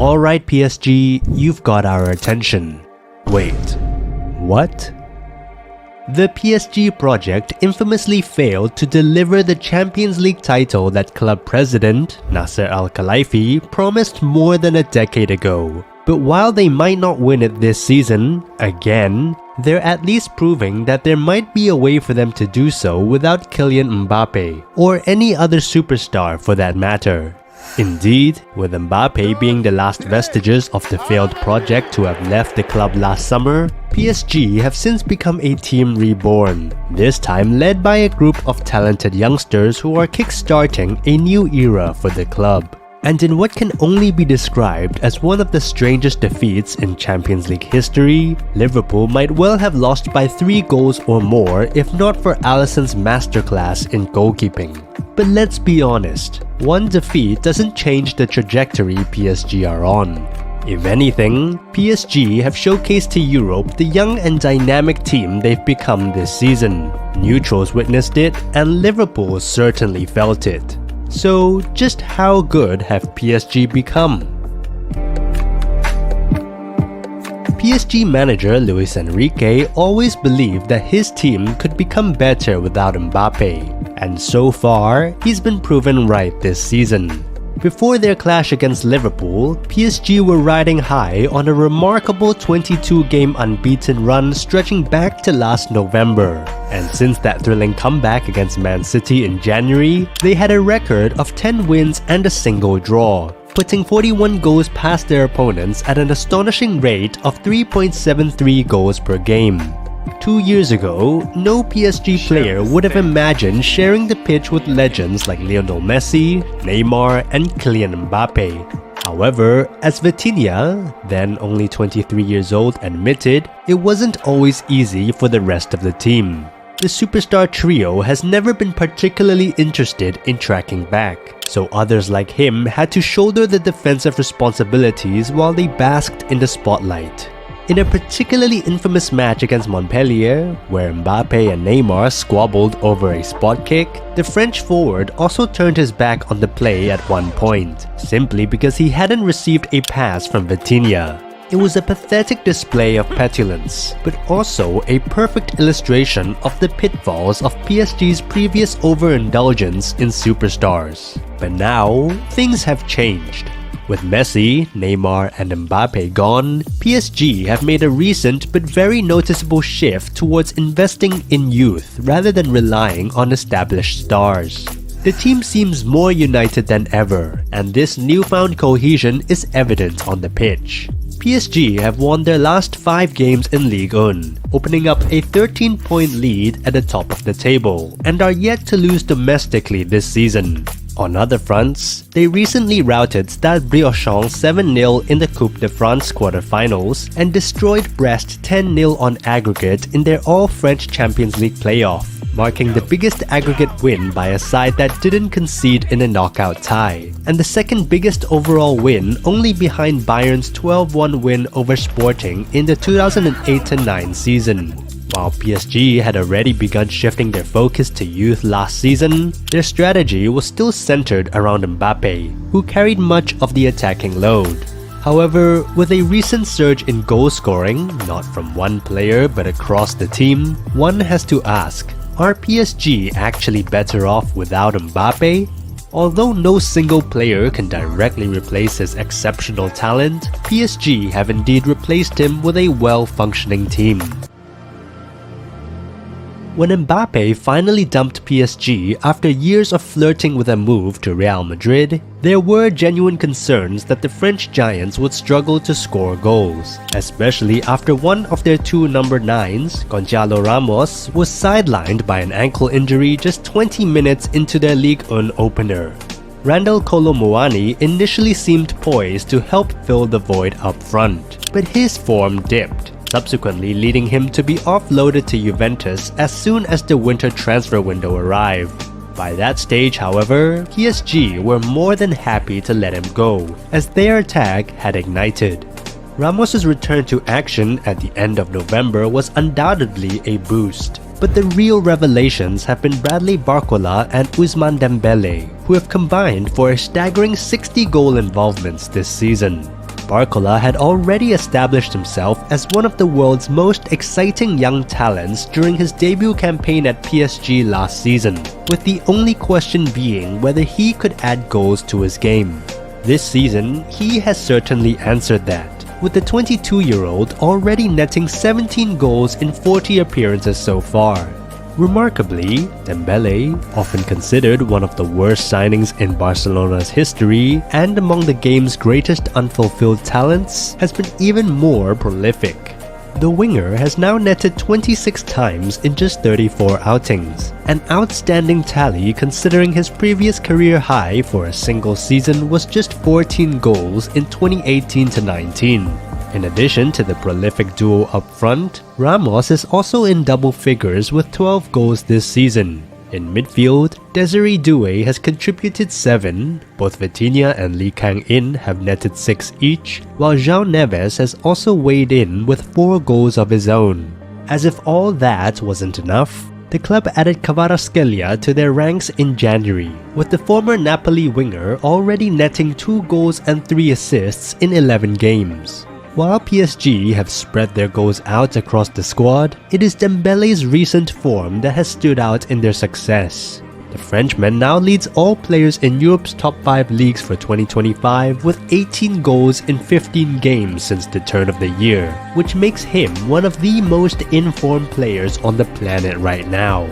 Alright PSG, you've got our attention. Wait, what? The PSG project infamously failed to deliver the Champions League title that club president, Nasser Al-Khelaifi, promised more than a decade ago. But while they might not win it this season, again, they're at least proving that there might be a way for them to do so without Kylian Mbappe, or any other superstar for that matter. Indeed, with Mbappe being the last vestiges of the failed project to have left the club last summer, PSG have since become a team reborn, this time led by a group of talented youngsters who are kick-starting a new era for the club. And in what can only be described as one of the strangest defeats in Champions League history, Liverpool might well have lost by 3 goals or more if not for Alisson's masterclass in goalkeeping. But let's be honest, one defeat doesn't change the trajectory PSG are on. If anything, PSG have showcased to Europe the young and dynamic team they've become this season. Neutrals witnessed it, and Liverpool certainly felt it. So, just how good have PSG become? PSG manager Luis Enrique always believed that his team could become better without Mbappe, and so far, he's been proven right this season. Before their clash against Liverpool, PSG were riding high on a remarkable 22-game unbeaten run stretching back to last November. And since that thrilling comeback against Man City in January, they had a record of 10 wins and a single draw, putting 41 goals past their opponents at an astonishing rate of 3.73 goals per game. 2 years ago, no PSG player would have imagined sharing the pitch with legends like Lionel Messi, Neymar, and Kylian Mbappe. However, as Vitinha, then only 23 years old, admitted, it wasn't always easy for the rest of the team. The superstar trio has never been particularly interested in tracking back, so others like him had to shoulder the defensive responsibilities while they basked in the spotlight. In a particularly infamous match against Montpellier, where Mbappe and Neymar squabbled over a spot kick, the French forward also turned his back on the play at one point, simply because he hadn't received a pass from Vitinha. It was a pathetic display of petulance, but also a perfect illustration of the pitfalls of PSG's previous overindulgence in superstars. But now, things have changed. With Messi, Neymar, and Mbappe gone, PSG have made a recent but very noticeable shift towards investing in youth rather than relying on established stars. The team seems more united than ever, and this newfound cohesion is evident on the pitch. PSG have won their last 5 games in Ligue 1, opening up a 13-point lead at the top of the table, and are yet to lose domestically this season. On other fronts, they recently routed Stade Briochin 7-0 in the Coupe de France quarterfinals and destroyed Brest 10-0 on aggregate in their all-French Champions League playoff, marking the biggest aggregate win by a side that didn't concede in a knockout tie, and the second biggest overall win only behind Bayern's 12-1 win over Sporting in the 2008-09 season. While PSG had already begun shifting their focus to youth last season, their strategy was still centered around Mbappe, who carried much of the attacking load. However, with a recent surge in goal scoring, not from one player but across the team, one has to ask, are PSG actually better off without Mbappe? Although no single player can directly replace his exceptional talent, PSG have indeed replaced him with a well-functioning team. When Mbappe finally dumped PSG after years of flirting with a move to Real Madrid, there were genuine concerns that the French giants would struggle to score goals, especially after one of their 2 number 9s, Gonzalo Ramos, was sidelined by an ankle injury just 20 minutes into their Ligue 1 opener. Randal Kolo Muani initially seemed poised to help fill the void up front, but his form dipped, subsequently leading him to be offloaded to Juventus as soon as the winter transfer window arrived. By that stage, however, PSG were more than happy to let him go, as their attack had ignited. Ramos's return to action at the end of November was undoubtedly a boost, but the real revelations have been Bradley Barcola and Ousmane Dembele, who have combined for a staggering 60 goal involvements this season. Barcola had already established himself as one of the world's most exciting young talents during his debut campaign at PSG last season, with the only question being whether he could add goals to his game. This season, he has certainly answered that, with the 22-year-old already netting 17 goals in 40 appearances so far. Remarkably, Dembele, often considered one of the worst signings in Barcelona's history and among the game's greatest unfulfilled talents, has been even more prolific. The winger has now netted 26 times in just 34 outings, an outstanding tally considering his previous career high for a single season was just 14 goals in 2018-19. In addition to the prolific duo up front, Ramos is also in double figures with 12 goals this season. In midfield, Desiree Doué has contributed 7, both Vitinha and Lee Kang-in have netted 6 each, while João Neves has also weighed in with 4 goals of his own. As if all that wasn't enough, the club added Kvaratskhelia to their ranks in January, with the former Napoli winger already netting 2 goals and 3 assists in 11 games. While PSG have spread their goals out across the squad, it is Dembele's recent form that has stood out in their success. The Frenchman now leads all players in Europe's top 5 leagues for 2025 with 18 goals in 15 games since the turn of the year, which makes him one of the most informed players on the planet right now.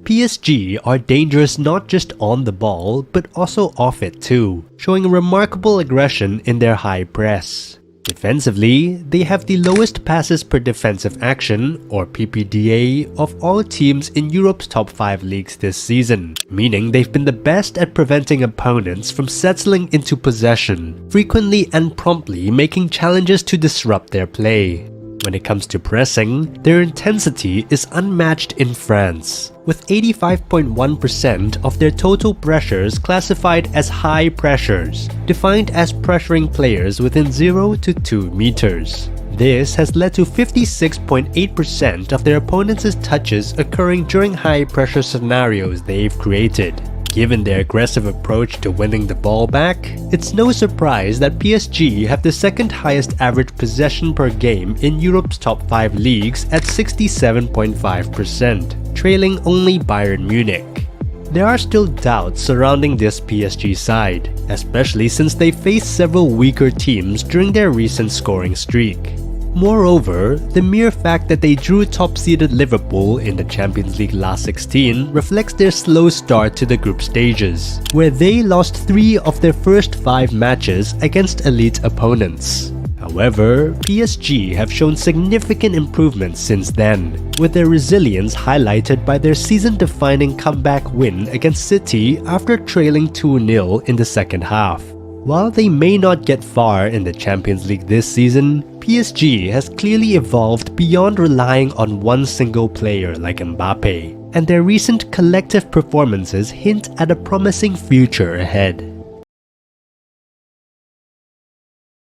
PSG are dangerous not just on the ball, but also off it too, showing remarkable aggression in their high press. Defensively, they have the lowest passes per defensive action, or PPDA, of all teams in Europe's top 5 leagues this season, meaning they've been the best at preventing opponents from settling into possession, frequently and promptly making challenges to disrupt their play. When it comes to pressing, their intensity is unmatched in France, with 85.1% of their total pressures classified as high pressures, defined as pressuring players within 0 to 2 meters. This has led to 56.8% of their opponents' touches occurring during high-pressure scenarios they've created. Given their aggressive approach to winning the ball back, it's no surprise that PSG have the second highest average possession per game in Europe's top 5 leagues at 67.5%, trailing only Bayern Munich. There are still doubts surrounding this PSG side, especially since they faced several weaker teams during their recent scoring streak. Moreover, the mere fact that they drew top-seeded Liverpool in the Champions League last 16 reflects their slow start to the group stages, where they lost 3 of their first 5 matches against elite opponents. However, PSG have shown significant improvements since then, with their resilience highlighted by their season-defining comeback win against City after trailing 2-0 in the second half. While they may not get far in the Champions League this season, PSG has clearly evolved beyond relying on one single player like Mbappe, and their recent collective performances hint at a promising future ahead.